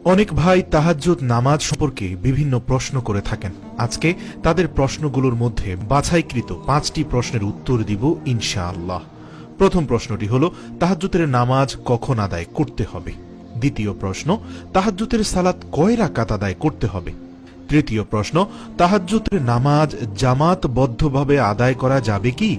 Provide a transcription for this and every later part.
অনেক ভাই তাহাজ্জুদ নামাজ সম্পর্কে বিভিন্ন প্রশ্ন করে থাকেন। আজকে তাদের প্রশ্নগুলোর মধ্যে বাছাইকৃত 5টি প্রশ্নের উত্তর দিব ইনশাআল্লাহ। প্রথম প্রশ্নটি হলো, তাহাজ্জুদের নামাজ কখন আদায় করতে হবে? দ্বিতীয় প্রশ্ন, তাহাজ্জুদের সালাত কয় রাকাত আদায় করতে হবে? তৃতীয় প্রশ্ন, তাহাজ্জুদের নামাজ জামাতবদ্ধভাবে আদায় করা যাবে কি?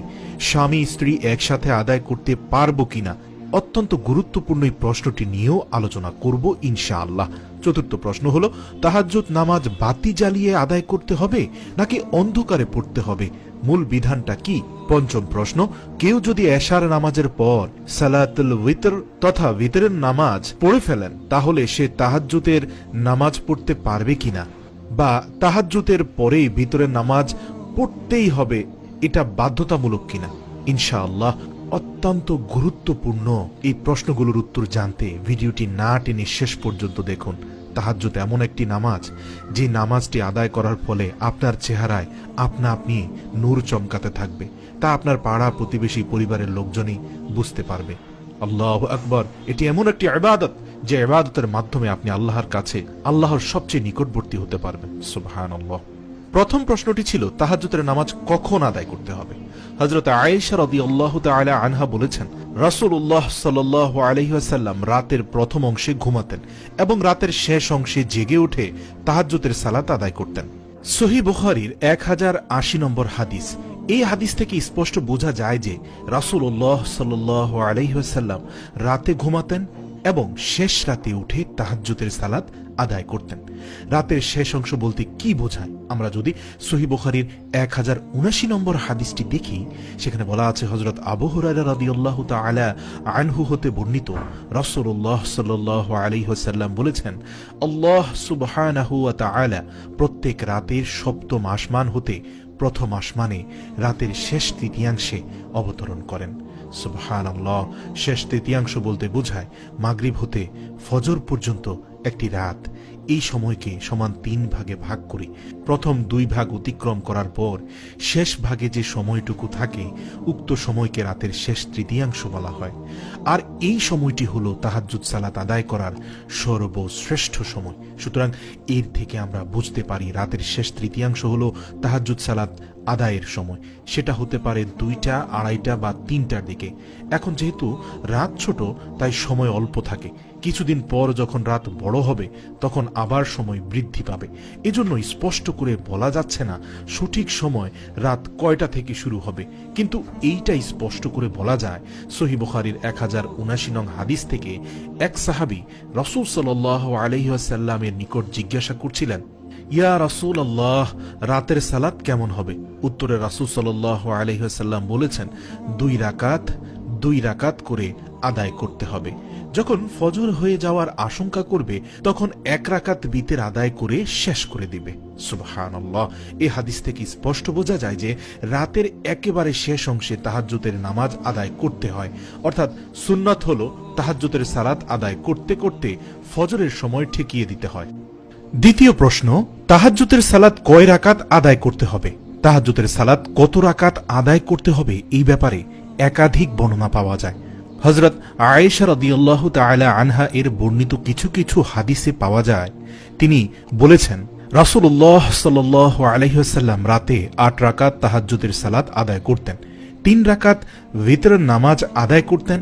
স্বামী স্ত্রী একসাথে আদায় করতে পারবো কিনা? অত্যন্ত গুরুত্বপূর্ণ এই প্রশ্নটি নিয়েও আলোচনা করব ইনশাআল্লাহ। চতুর্থ প্রশ্ন হলো, তাহাজ্জুদ নামাজ বাতি জ্বালিয়ে আদায় করতে হবে নাকি অন্ধকারে পড়তে হবে? মূল বিধানটা কি? পঞ্চম প্রশ্ন, কেউ যদি এশার নামাজের পর সালাতুল উইতর তথা উইতরের নামাজ পড়ে ফেলেন তাহলে সে তাহাজ্জুদের নামাজ পড়তে পারবে কিনা, বা তাহাজ্জুদের পরেই ভিতরের নামাজ পড়তেই হবে, এটা বাধ্যতামূলক কিনা? ইনশাআল্লাহ অত্যন্ত গুরুত্বপূর্ণ এই প্রশ্নগুলোর উত্তর জানতে ভিডিওটি না টেনে শেষ পর্যন্ত দেখুন। তাহাজ্জুদ এমন একটি নামাজ যে নামাজটি আদায় করার ফলে আপনার চেহারায় আপনা আপনি নূর চমকাতে থাকবে, তা আপনার পাড়া প্রতিবেশী পরিবারের লোকজনই বুঝতে পারবে। আল্লাহু আকবার। এটি এমন একটি ইবাদত যে ইবাদতের মাধ্যমে আপনি আল্লাহর কাছে আল্লাহর সবচেয়ে নিকটবর্তী হতে পারবেন। সুবহানাল্লাহ। প্রথম প্রশ্নটি ছিল, তাহাজ্জুদের নামাজ কখন আদায় করতে হবে? হযরত আয়েশা রাদিয়াল্লাহু তাআলা আনহা বলেছেন, রাসূলুল্লাহ সাল্লাল্লাহু আলাইহি ওয়াসাল্লাম রাতের প্রথম অংশে ঘুমাতেন এবং রাতের শেষ অংশে জেগে উঠে তাহাজ্জুদের সালাত আদায় করতেন। সহিহ বুখারীর 1080 নম্বর হাদিস। এই হাদিস থেকে স্পষ্ট বোঝা যায় যে রাসূলুল্লাহ সাল্লাল্লাহু আলাইহি ওয়াসাল্লাম রাতে ঘুমাতেন এবং শেষ রাতে উঠে তাহাজ্জুদের সালাত আদায় করতেন। রাতের শেষ অংশ বলতে কি বোঝায়? আমরা যদি সহিহ বুখারীর 1079 নম্বর হাদিসটি দেখি, সেখানে বলা আছে, হযরত আবু হুরায়রা রাদিয়াল্লাহু তাআলা আনহু হতে বর্ণিত, রাসূলুল্লাহ সাল্লাল্লাহু আলাইহি ওয়াসাল্লাম বলেছেন, আল্লাহ সুবহানাহু ওয়া তাআলা প্রত্যেক রাতের সপ্তম আসমান হতে প্রথম আসমানে রাতের শেষ তৃতীয়াংশে অবতরণ করেন। সুবহানাল্লাহ। শেষ তৃতীয়াংশ বলতে বোঝায় মাগরিব হতে ফজর পর্যন্ত একটি রাত। এই সময়কে সমান 3 ভাগে ভাগ করি। প্রথম 2 ভাগ অতিক্রম করার পর শেষ ভাগে যে সময়টুকু থাকে উক্ত সময়কে রাতের শেষ তৃতীয়াংশ বলা হয়। আর এই সময়টি হলো তাহাজ্জুদ সালাত আদায় করার সর্বশ্রেষ্ঠ সময়। সুতরাং এর থেকে আমরা বুঝতে পারি রাতের শেষ তৃতীয়াংশ হলো তাহাজ্জুদ সালাত আদায়ের সময়। সেটা হতে পারে 2টা, 2:30 বা 3টার দিকে। এখন যেহেতু রাত ছোট তাই সময় অল্প থাকে। কিছুদিন পর যখন রাত বড় হবে তখন আবার সময় বৃদ্ধি পাবে। এজন্য স্পষ্ট করে বলা যাচ্ছে না সঠিক সময় রাত কয়টা থেকে শুরু হবে, কিন্তু এইটা স্পষ্ট করে বলা যায় সহিহ বুখারীর 1079 নং হাদিস থেকে এক সাহাবী রাসূল সাল্লাল্লাহু আলাইহি ওয়াসাল্লামের নিকট জিজ্ঞাসা করছিলেন, ইয়া রাসূলুল্লাহ, রাতের সালাত কেমন হবে? উত্তরে রাসূল সাল্লাল্লাহু আলাইহি ওয়াসাল্লাম বলেছেন, 2 রাকাত করে আদায় করতে হবে। যখন ফজর হয়ে যাওয়ার আশঙ্কা করবে তখন 1 রাকাত বিতের আদায় করে শেষ করে দিবে। সুবহানাল্লাহ। এই হাদিস থেকে স্পষ্ট বোঝা যায় যে রাতের একেবারে শেষ অংশে তাহাজ্জুদের নামাজ আদায় করতে হয়। অর্থাৎ সুন্নাত হলো তাহাজ্জুদের সালাত আদায় করতে করতে ফজরের সময় ঠেকিয়ে দিতে হয়। দ্বিতীয় প্রশ্ন, তাহাজ্জুদের সালাত কয় রাকাত আদায় করতে হবে? তাহাজ্জুদের সালাত কত রাকাত আদায় করতে হবে এই ব্যাপারে একাধিক বর্ণনা পাওয়া যায়। হযরত আয়েশা রাদিয়াল্লাহু তাআলা আনহা এর বর্ণিত কিছু কিছু হাদিসে পাওয়া যায়, তিনি বলেছেন, রাসূলুল্লাহ সাল্লাল্লাহু আলাইহি ওয়াসাল্লাম রাতে 8 রাকাত তাহাজ্জুদের সালাত আদায় করতেন, 3 রাকাত ভিতরের নামাজ আদায় করতেন।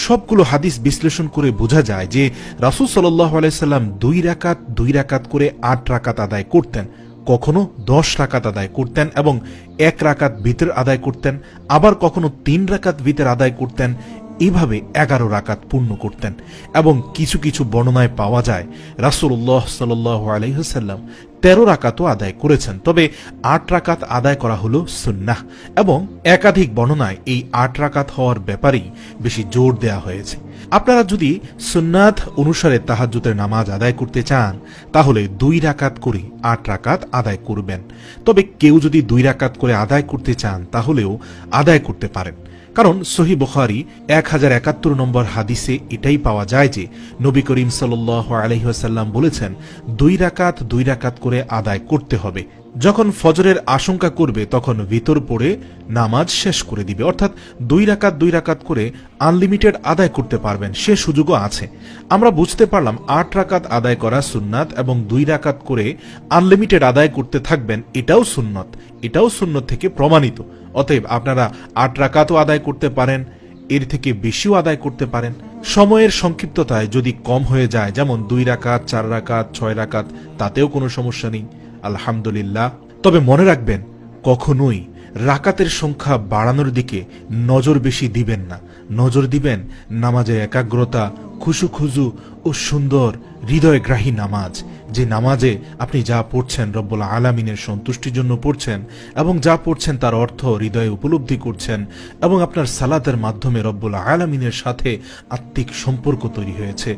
সবগুলো হাদিস বিশ্লেষণ করে বোঝা যায় যে রাসূল সাল্লাল্লাহু আলাইহি ওয়াসাল্লাম 2 রাকাত করে 8 রাকাত আদায় করতেন, কখনো 10 রাকাত আদায় করতেন এবং 1 রাকাত ভিতর আদায় করতেন, আবার কখনো 3 রাকাত ভিতর আদায় করতেন। এভাবে 11 রাকাত পূর্ণ করতেন। এবং কিছু কিছু বর্ণনায় পাওয়া যায় রাসূলুল্লাহ সাল্লাল্লাহু আলাইহি ওয়াসাল্লাম 13 রাকাতও আদায় করেছেন, তবে 8 রাকাত আদায় করা হলো সুন্নাহ। এবং একাধিক বর্ণনায় এই 8 রাকাত হওয়ার ব্যাপারেই বেশি জোর দেয়া হয়েছে। আপনারা যদি সুন্নাত অনুসারে তাহাজ্জুদের নামাজ আদায় করতে চান তাহলে 2 রাকাত করে 8 রাকাত আদায় করবেন। তবে কেউ যদি 2 রাকাত করে আদায় করতে চান তাহলেও আদায় করতে পারেন, কারণ সহিহ বুখারী 1071 নম্বর হাদিসে এটাই পাওয়া যায় যে নবী করিম সাল্লাল্লাহু আলাইহি ওয়াসাল্লাম বলেছেন, 2 রাকাত করে আদায় করতে হবে। যখন ফজরের আশঙ্কা করবে তখন ভিতর পড়ে নামাজ শেষ করে দিবে, অর্থাৎ 2 রাকাত করে আনলিমিটেড আদায় করতে পারবেন, সে সুযোগও আছে। আমরা বুঝতে পারলাম 8 রাকাত আদায় করা সুন্নাত এবং 2 রাকাত করে আনলিমিটেড আদায় করতে থাকবেন, এটাও সুন্নত থেকে প্রমাণিত। অতএব আপনারা 8 রাকাতও আদায় করতে পারেন, এর থেকে বেশিও আদায় করতে পারেন। সময়ের সংক্ষিপ্ততায় যদি কম হয়ে যায়, যেমন 2 রাকাত, 4 রাকাত, 6 রাকাত, তাতেও কোনো সমস্যা নেই, আলহামদুলিল্লাহ। তবে মনে রাখবেন, কখনোই রাকাতের সংখ্যা বাড়ানোর দিকে নজর বেশি দিবেন না। নজর দিবেন নামাজে একাগ্রতা, খুশু ও সুন্দর হৃদয়গ্রাহী নামাজ, যে নামাজে আপনি যা পড়ছেন রব্বুল আলামিনের সন্তুষ্টির জন্য পড়ছেন, এবং যা পড়ছেন তার অর্থ হৃদয়ে উপলব্ধি করছেন, এবং আপনার সালাতের মাধ্যমে রব্বুল আলামিনের সাথে আত্মিক সম্পর্ক তৈরি হয়েছে।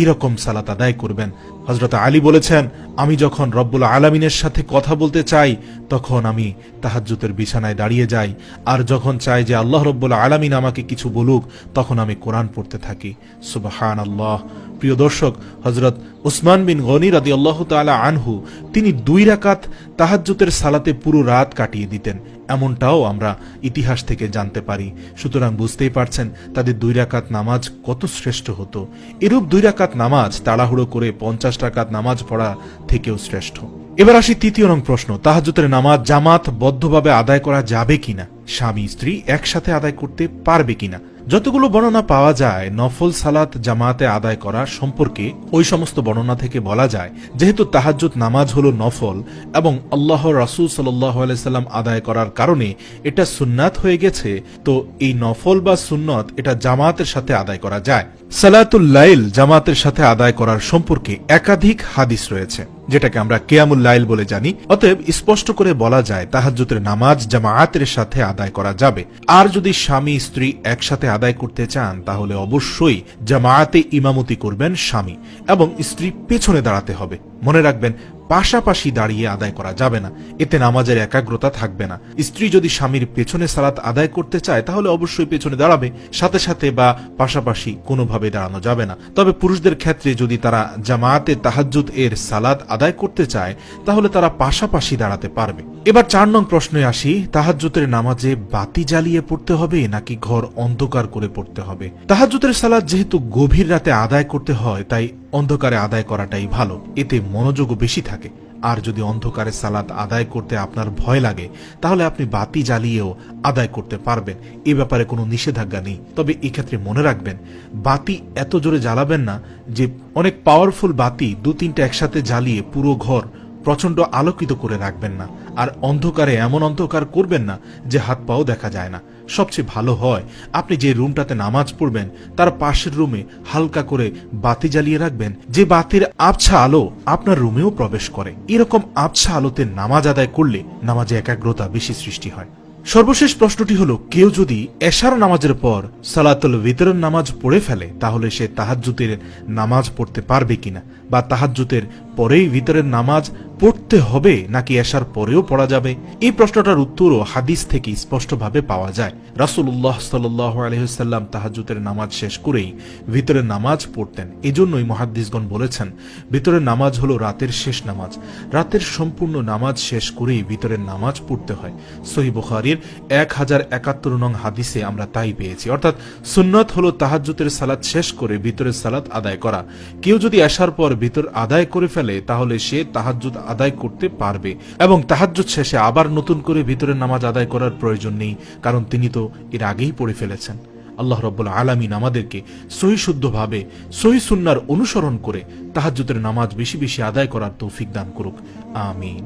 এরকম সালাত আদায় করবেন। হযরত আলী বলেছেন, আমি যখন রব্বুল আলামিনের সাথে কথা বলতে চাই তখন আমি তাহাজ্জুদের বিছানায় দাঁড়িয়ে যাই, আর যখন চাই যে আল্লাহ রব্বুল আলামিন আমাকে কিছু বলুক তখন আমি কোরআন পড়তে থাকি। সুবহানাল্লাহ। প্রিয় দর্শক, হযরত উসমান বিন গনি রাদিয়াল্লাহু তাআলা আনহু তিনি 2 রাকাত তাহাজ্জুদের সালাতে পুরো রাত কাটিয়ে দিতেন, এমনটাও আমরা ইতিহাস থেকে জানতে পারি। সুতরাং বুঝতেই পারছেন তাদের 2 রাকাত নামাজ কত শ্রেষ্ঠ হতো। এরূপ 2 রাকাত নামাজ তাড়াহুড়ো করে 50 রাকাত নামাজ পড়া থেকেও শ্রেষ্ঠ। এবার আসি 3য় নং প্রশ্ন, তাহাজ্জুদের নামাজ জামাত বদ্ধভাবে আদায় করা যাবে কিনা, স্বামী স্ত্রী একসাথে আদায় করতে পারবে কিনা। যতগুলো বর্ণনা পাওয়া যায় নফল সালাত জামাতে আদায় করা সম্পর্কে, ওই সমস্ত বর্ণনা থেকে বলা যায় যেহেতু তাহাজ্জুদ নামাজ হলো নফল এবং আল্লাহর রাসূল সাল্লাল্লাহু আলাইহি সাল্লাম আদায় করার কারণে এটা সুন্নাত হয়ে গেছে, তো এই নফল বা সুন্নত এটা জামাতের সাথে আদায় করা যায়। সালাতুল লাইল জামাতের সাথে আদায় করার সম্পর্কে একাধিক হাদিস রয়েছে, যেটাকে আমরা কিয়ামুল লাইল বলে জানি। অতএব স্পষ্ট করে বলা যায় তাহাজ্জুদের নামাজ জামাতের সাথে আদায় করা যাবে। আর যদি স্বামী স্ত্রী একসাথে আদায় করতে চান তাহলে অবশ্যই জামাতে ইমামতি করবেন স্বামী, এবং স্ত্রী পেছনে দাঁড়াতে হবে। মনে রাখবেন, পাশাপাশি দাঁড়িয়ে আদায় করা যাবে না, এতে নামাজের একাগ্রতা থাকবে না। স্ত্রী যদি স্বামীর পেছনে সালাত আদায় করতে চায় তাহলে অবশ্যই পেছনে দাঁড়াবে, সাথে সাথে বা পাশাপাশি কোনোভাবে দাঁড়ানো যাবে না। তবে পুরুষদের ক্ষেত্রে যদি তারা জামাতে তাহাজ্জুদ এর সালাত আদায় করতে চায় তাহলে তারা পাশাপাশি দাঁড়াতে পারবে। এবার 4 নং প্রশ্নে আসি, তাহাজ্জুদের নামাজে বাতি জ্বালিয়ে পড়তে হবে নাকি ঘর অন্ধকার করে পড়তে হবে। তাহাজ্জুদের সালাত যেহেতু গভীর রাতে আদায় করতে হয় তাই অন্ধকারে আদায় করাটাই ভালো, এতে মনোযোগও বেশি থাকে। আর যদি অন্ধকারে সালাত আদায় করতে আপনার ভয় লাগে তাহলে আপনি বাতি জ্বালিয়েও আদায় করতে পারবেন, এ ব্যাপারে কোনো নিষেধাজ্ঞা নেই। তবে এক্ষেত্রে মনে রাখবেন, বাতি এত জোরে জ্বালাবেন না যে অনেক পাওয়ারফুল বাতি 2-3টা একসাথে জ্বালিয়ে পুরো ঘর প্রচন্ড আলোকিত করে রাখবেন না, আর অন্ধকারে এমন অন্ধকার করবেন না যে হাত পাও দেখা যায় না। সবচেয়ে ভালো হয় আপনি যে রুমটাতে নামাজ পড়বেন তার পাশের রুমে হালকা করে বাতি জ্বালিয়ে রাখবেন, যে বাতির আবছা আলো আপনার রুমেও প্রবেশ করে। এরকম আবছা আলোতে নামাজ আদায় করলে নামাজে একাগ্রতা বেশি সৃষ্টি হয়। সর্বশেষ প্রশ্নটি হলো, কেউ যদি এশার নামাজের পর সালাতুল ভিতরের নামাজ পড়ে ফেলে তাহলে সে তাহাজ্জুদের নামাজ পড়তে পারবে কিনা, বা তাহাজ্জুদের পরেই ভিতরের নামাজ পড়তে হবে নাকি এশার পরেও পড়া যাবে। এই প্রশ্নটার উত্তরও হাদিস থেকে স্পষ্টভাবে পাওয়া যায়। রাসূলুল্লাহ সাল্লাল্লাহু আলাইহি ওয়াসাল্লাম তাহাজ্জুদের নামাজ শেষ করেই ভিতরের নামাজ পড়তেন। এজন্যই মুহাদ্দিসগণ বলেছেন ভিতরের নামাজ হলো রাতের শেষ নামাজ। রাতের সম্পূর্ণ নামাজ শেষ করেই ভিতরের নামাজ পড়তে হয়। সহিহ বুখারীর 1071 নং হাদিসে আমরা তাই পেয়েছি। অর্থাৎ সুন্নাত হলো তাহাজ্জুদের সালাত শেষ করে ভিতরের সালাত আদায় করা। কেউ যদি এশার পর ভিতর আদায় করে ফেলে তাহলে সে তাহাজ্জুদ আদায় করতে পারবে, এবং তাহাজ্জুদ শেষে আবার নতুন করে ভিতরের নামাজ আদায় করার প্রয়োজন নেই, কারণ তিনি তো এর আগেই পড়ে ফেলেছেন। আল্লাহ রাব্বুল আলামিন আমাদেরকে সহি শুদ্ধভাবে সহি সুন্নাহর অনুসরণ করে তাহাজ্জুদের নামাজ বেশি বেশি আদায় করার তৌফিক দান করুক। আমিন।